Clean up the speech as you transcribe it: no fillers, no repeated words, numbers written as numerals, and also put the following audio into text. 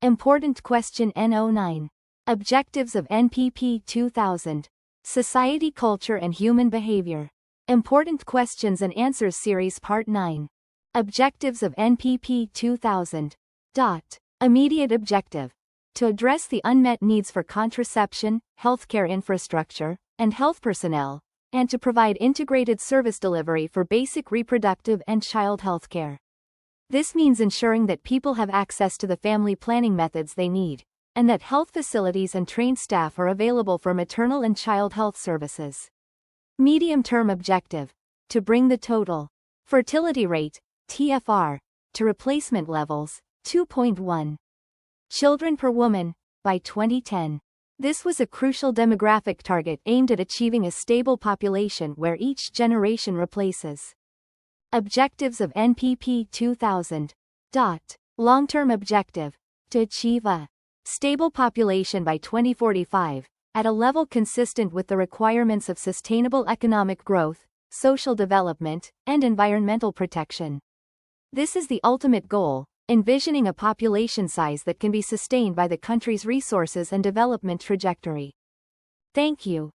Important question N09. Objectives of NPP 2000. Society, Culture and Human Behavior. Important Questions and Answers Series Part 9. Objectives of NPP 2000. Immediate objective. To address the unmet needs for contraception, healthcare infrastructure, and health personnel, and to provide integrated service delivery for basic reproductive and child health care. This means ensuring that people have access to the family planning methods they need, and that health facilities and trained staff are available for maternal and child health services. Medium-term objective. To bring the total fertility rate, TFR, to replacement levels, 2.1 children per woman, by 2010. This was a crucial demographic target aimed at achieving a stable population where each generation replaces. Objectives of NPP 2000. Long-term objective. To achieve a stable population by 2045, at a level consistent with the requirements of sustainable economic growth, social development, and environmental protection. This is the ultimate goal, envisioning a population size that can be sustained by the country's resources and development trajectory. Thank you.